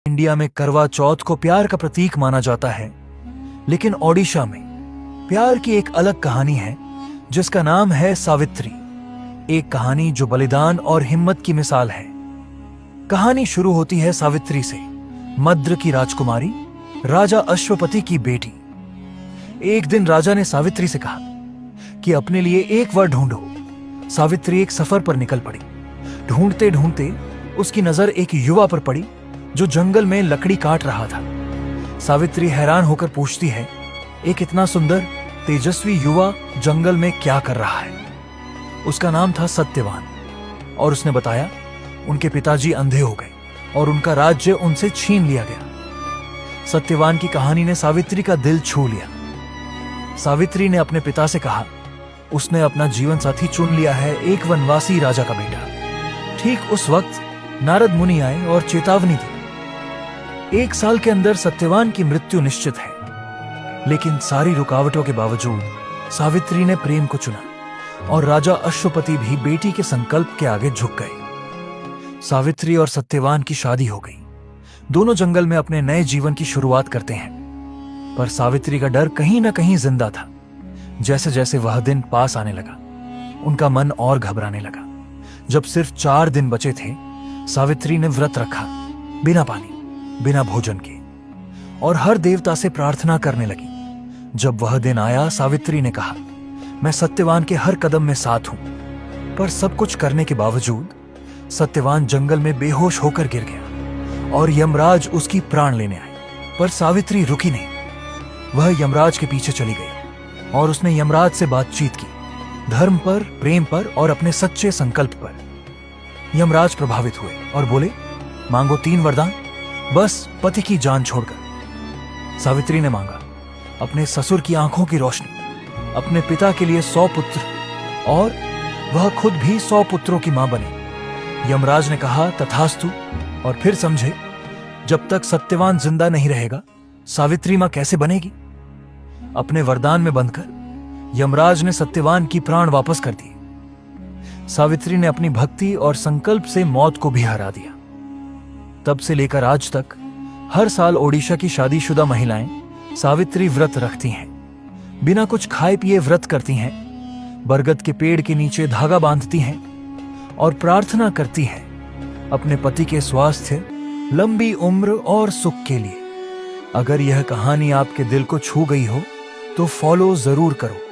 India में करवा चौथ को प्यार का प्रतीक माना जाता है, लेकिन ओडिशा में प्यार की एक अलग कहानी है जिसका नाम है सावित्री। एक कहानी जो बलिदान और हिम्मत की मिसाल है। कहानी शुरू होती है सावित्री से, मद्र की राजकुमारी, राजा अश्वपति की बेटी। एक दिन राजा ने सावित्री से कहा कि अपने लिए एक वर ढूंढो। सावित्री एक सफर पर निकल पड़ी। ढूंढते ढूंढते उसकी नजर एक युवा पर पड़ी जो जंगल में लकड़ी काट रहा था। सावित्री हैरान होकर पूछती है, एक इतना सुंदर तेजस्वी युवा जंगल में क्या कर रहा है? उसका नाम था सत्यवान और उसने बताया उनके पिताजी अंधे हो गए और उनका राज्य उनसे छीन लिया गया। सत्यवान की कहानी ने सावित्री का दिल छू लिया। सावित्री ने अपने पिता से कहा उसने अपना जीवन साथी चुन लिया है, एक वनवासी राजा का बेटा। ठीक उस वक्त नारद मुनि आए और चेतावनी दी, 1 साल के अंदर सत्यवान की मृत्यु निश्चित है। लेकिन सारी रुकावटों के बावजूद सावित्री ने प्रेम को चुना और राजा अश्वपति भी बेटी के संकल्प के आगे झुक गए। सावित्री और सत्यवान की शादी हो गई। दोनों जंगल में अपने नए जीवन की शुरुआत करते हैं, पर सावित्री का डर कहीं ना कहीं जिंदा था। जैसे जैसे वह दिन पास आने लगा, उनका मन और घबराने लगा। जब सिर्फ 4 दिन बचे थे, सावित्री ने व्रत रखा, बिना पानी बिना भोजन के, और हर देवता से प्रार्थना करने लगी। जब वह दिन आया, सावित्री ने कहा, मैं सत्यवान के हर कदम में साथ हूं। पर सब कुछ करने के बावजूद सत्यवान जंगल में बेहोश होकर गिर गया और यमराज उसकी प्राण लेने आए। पर सावित्री रुकी नहीं। वह यमराज के पीछे चली गई और उसने यमराज से बातचीत की, धर्म पर, प्रेम पर और अपने सच्चे संकल्प पर। यमराज प्रभावित हुए और बोले, मांगो 3 वरदान, बस पति की जान छोड़कर। सावित्री ने मांगा अपने ससुर की आंखों की रोशनी, अपने पिता के लिए 100 पुत्र और वह खुद भी 100 पुत्रों की मां बने। यमराज ने कहा तथास्तु, और फिर समझे जब तक सत्यवान जिंदा नहीं रहेगा, सावित्री मां कैसे बनेगी? अपने वरदान में बंधकर यमराज ने सत्यवान की प्राण वापस कर दिए। सावित्री ने अपनी भक्ति और संकल्प से मौत को भी हरा दिया। तब से लेकर आज तक हर साल ओडिशा की शादीशुदा महिलाएं सावित्री व्रत रखती हैं। बिना कुछ खाए पिए व्रत करती हैं, बरगद के पेड़ के नीचे धागा बांधती हैं और प्रार्थना करती हैं अपने पति के स्वास्थ्य, लंबी उम्र और सुख के लिए। अगर यह कहानी आपके दिल को छू गई हो तो फॉलो जरूर करो।